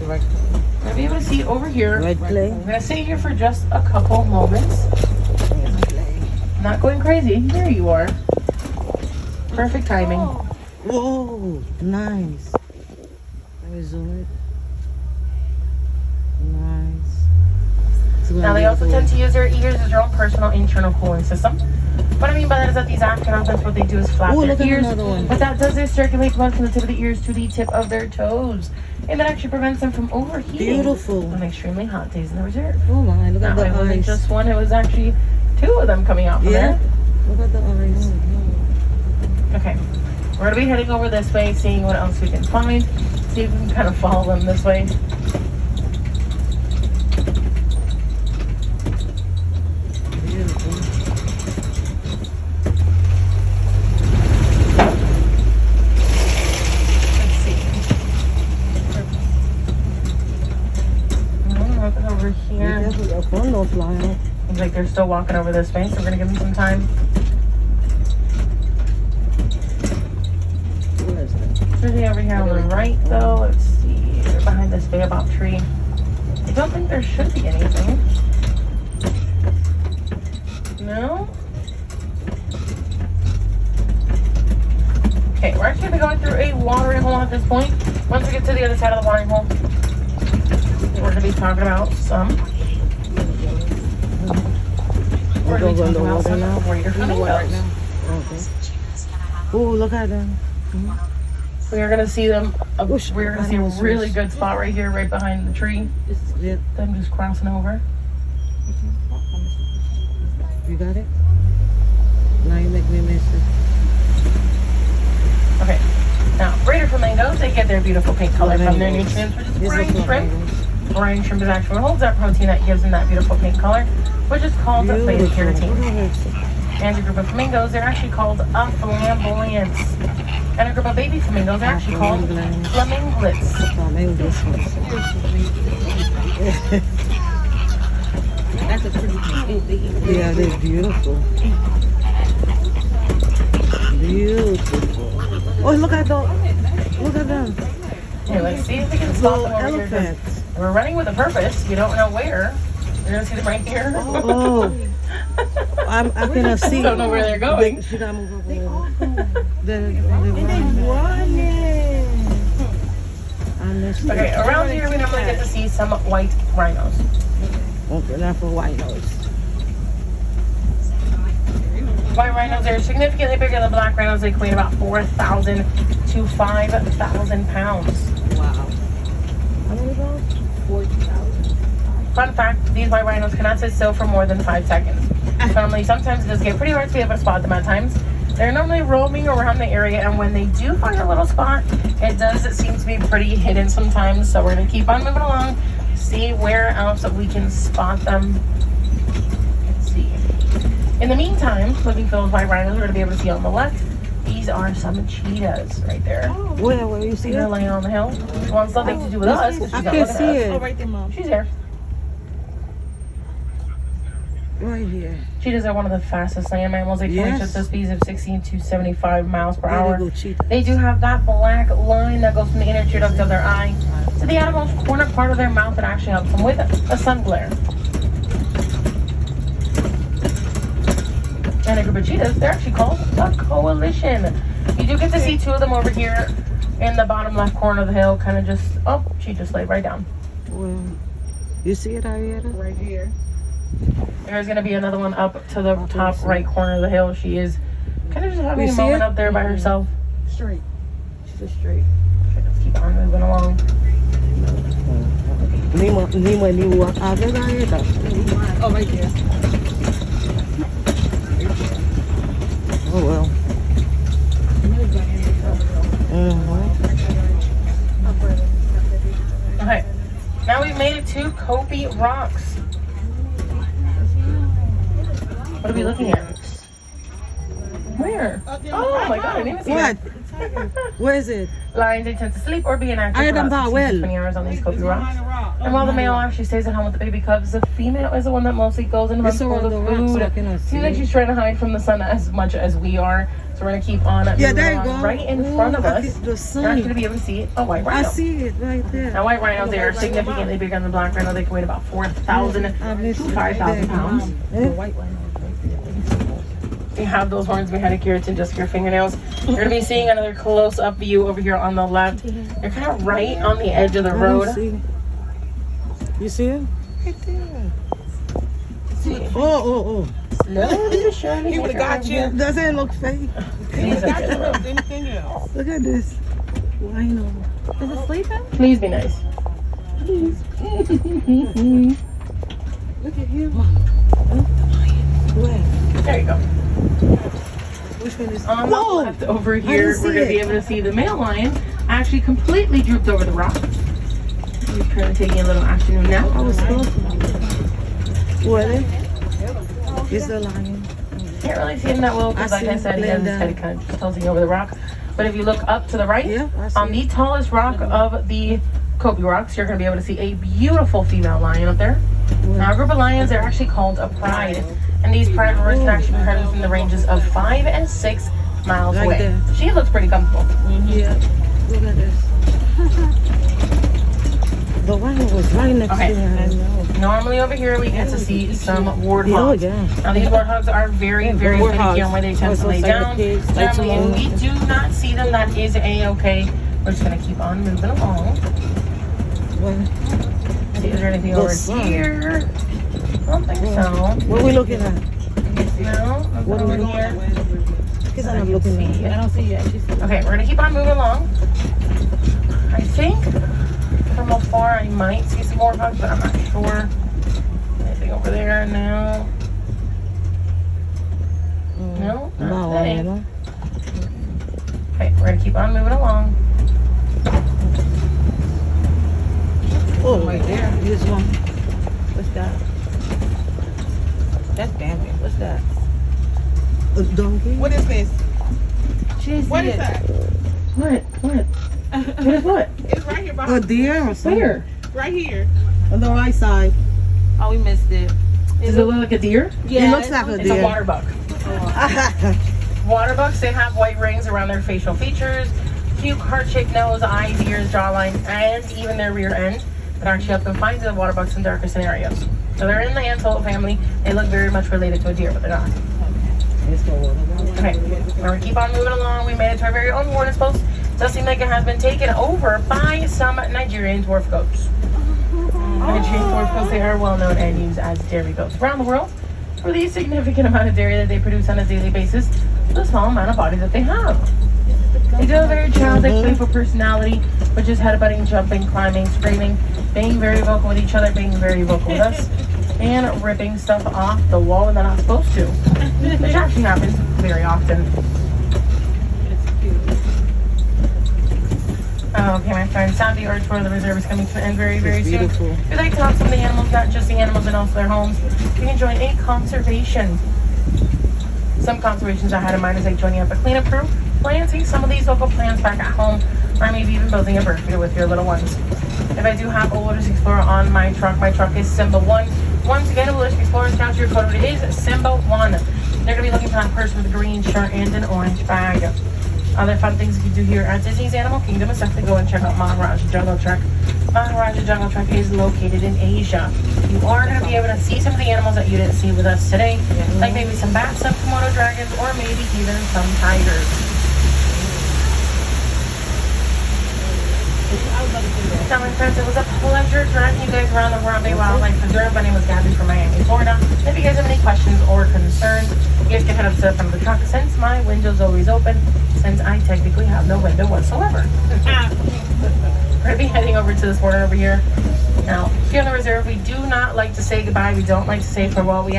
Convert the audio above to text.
Right. You'll be able to see over here. Red clay. I'm gonna stay here for just a couple moments. Not going crazy. There you are. Perfect timing. Whoa, nice. Let me zoom it. Nice. Now they also tend to use their ears as their own personal internal cooling system. What I mean by that is that these astronauts, that's what they do is flap their ears. What that does is circulate blood from the tip of the ears to the tip of their toes. And that actually prevents them from overheating. Beautiful. On extremely hot days in the reserve. Oh my, look at the eyes. It wasn't just one, it was actually two of them coming out from there. Look at the eyes. Okay. We're going to be heading over this way, seeing what else we can find. See if we can kind of follow them this way. Seems like they're still walking over this way, so we're gonna give them some time. Where is that? They're over here on the right, though. Let's see. They're behind this baobab tree. I don't think there should be anything. No? Okay, we're actually gonna be going through a watering hole at this point. Once we get to the other side of the watering hole, we're gonna be talking about some. We're going to be talking about some greater flamingos. Right now. Okay. Oh, look at them. We are going to see them. We're going to see a really good spot right here, right behind the tree. Yeah. Them just crossing over. You got it? Now you make me miss it. Okay. Now, greater flamingos, they get their beautiful pink color from their nutrients, which is brine shrimp. Brine shrimp is actually what holds that protein that gives them that beautiful pink color, which is called beta carotene. And a group of flamingos, they're actually called flamboyants. And a group of baby flamingos are actually called flaminglets. That's a pretty Yeah, they're beautiful. Beautiful. Oh, look at them. Look at them. Okay, let's see if we can spot them over here. Elephants. We're running with a purpose. We don't know where. You're going to see them right here. Oh. I cannot see. Don't know where they're going. She got to move up a little. And they running. Okay, around here we normally get to see some white rhinos. Okay, not for white nose. White rhinos are significantly bigger than black rhinos. They weigh about 4,000 to 5,000 pounds. Wow. How many pounds? 40,000. Fun fact, these white rhinos cannot sit still for more than 5 seconds. Sometimes it does get pretty hard to be able to spot them at times. They're normally roaming around the area, and when they do find a little spot, it seems to be pretty hidden sometimes. So we're going to keep on moving along, see where else we can spot them. Let's see. In the meantime, looking for those white rhinos, we're going to be able to see on the left. These are some cheetahs right there. Where you see They're her? laying on the hill. Well, it's nothing to do with us. 'Cause she's I not can't looking see at us. it. Oh, right there, Mom. She's there. Right here. Cheetahs are one of the fastest land mammals. They can reach up to speeds of 16 to 75 miles per hour. They do have that black line that goes from the inner tear duct of their eye to the outermost corner part of their mouth that actually helps them with a sun glare. And a group of cheetahs, they're actually called a coalition. You do get to see two of them over here in the bottom left corner of the hill, kind of just, oh, she just laid right down. Well, you see it, Arietta? Right here. There's going to be another one up to the top right corner of the hill. She is kind of just having a moment up there by herself. Straight. She's just straight. Okay, let's keep on moving along. Oh, right there. Oh, well. Okay, now we've made it to Kobe Rocks. What are we looking at? Where? Oh my god, I didn't even see What? it. Where is it? Lions, they tend to sleep or be inactive I for don't up to know, well. 20 hours on these Kobe Rocks. And while the male actually stays at home with the baby cubs, the female is the one that mostly goes and hunts It's for around the the rocks, food. so I cannot see Seems like it. she's trying to hide from the sun as much as we are. So we're gonna keep on Yeah, moving there you along. go. Right in front of I us. get the You're not sun. gonna be able to see it. Oh, white I rhino. see it right there. Now, white rhinos, they are significantly bigger than the black rhino. They can weigh about 4,000 to 5,000 pounds. You have those horns behind a keratin, just your fingernails. You're gonna be seeing another close-up view over here on the left. You're kind of right on the edge of the road. You see it? Right there. See. Oh. Slowly, surely. He would have got you. Doesn't it look fake? Please, Anything else? Look at this. Rhino. Is it sleeping? please be nice. Please. Look at him. Where? There you go. Which one is? On the Whoa! left over didn't here, see we're going to be it. able to see the male lion actually completely drooped over the rock. He's currently taking a little afternoon nap. I was close. What? Is the lion? Can't really see him that well because, I like see I him said, he laying has his head down. kind of tilting over the rock. But if you look up to the right, Yeah, I see on the tallest rock of the Kobe rocks, you're going to be able to see a beautiful female lion up there. Now, a group of lions are actually called a pride, and these pride roars can actually be heard within the ranges of 5 and 6 miles Right away. there. She looks pretty comfortable. Yeah. Look at this. The rhino was right next Okay. to him. Normally over here we get to see some warthogs. Yeah. Now these warthogs are very, very finicky warthogs. on where they tend to Also lay like the down. pigs, like Generally, if tomorrow. we do not see them, that is a-okay. We're just gonna keep on moving along. See, is there anything The over sun. here? I don't think so. What are we looking at? No, nothing What are we over looking here. Because I'm looking at it. I don't see it. Okay, we're gonna keep on moving along. I think from afar I might see some warthogs, but I'm not sure. Anything over there? No. No, No, nothing. you know. Okay, we're gonna keep on moving along. Oh, right there. This one. What's that? That's damaged. What's that? A donkey? What is this? What What is that? What? What? What is what? It's right here A behind. deer or something? Where? Right here. On the right side. Oh, we missed it. Does it look like a deer? It looks like a It's a deer. water buck. Water bucks, they have white rings around their facial features, cute heart-shaped nose, eyes, ears, jawline, and even their rear end. That actually help them find the water bucks in darker scenarios. So they're in the antelope family. They look very much related to a deer, but they're not. Okay, we're gonna keep on moving along. We made it to our very own warden's post. Does seem like it has been taken over by some Nigerian dwarf goats. Nigerian dwarf goats, they are well known and used as dairy goats around the world for the significant amount of dairy that they produce on a daily basis, the small amount of body that they have. They do have a very childlike, playful personality, which is headbutting, jumping, climbing, screaming, being very vocal with each other, being very vocal with us, and ripping stuff off the wall when they're not supposed to, which actually happens very often. Okay, my friends, Saturday Arch for the Reserve is coming to an end very, very soon. beautiful. If you'd like to help some of the animals, not just the animals and also their homes, you can join a conservation. Some conservations I had in mind is like joining up a cleanup crew, planting some of these local plants back at home, or maybe even building a bird feeder with your little ones. If I do have a Wilderness Explorer on my truck is Simba 1. Once again, a Wilderness Explorer Scout, your code is Simba 1. They're going to be looking for that person with a green shirt and an orange bag. Other fun things you can do here at Disney's Animal Kingdom is definitely go and check out Maharaja Jungle Trek. Maharaja Jungle Trek is located in Asia. You are going to be able to see some of the animals that you didn't see with us today, like maybe some bats, some Komodo dragons, or maybe even some tigers. Now, my friends, it was a pleasure dragging you guys around the Harambe Wildlife Preserve. My name is Gabby from Miami, Florida. If you guys have any questions or concerns, you guys can head up to the front of the truck since my window's always open, since I technically have no window whatsoever. We're going to be heading over to this border over here. Now, here on the reserve, we do not like to say goodbye. We don't like to say farewell. We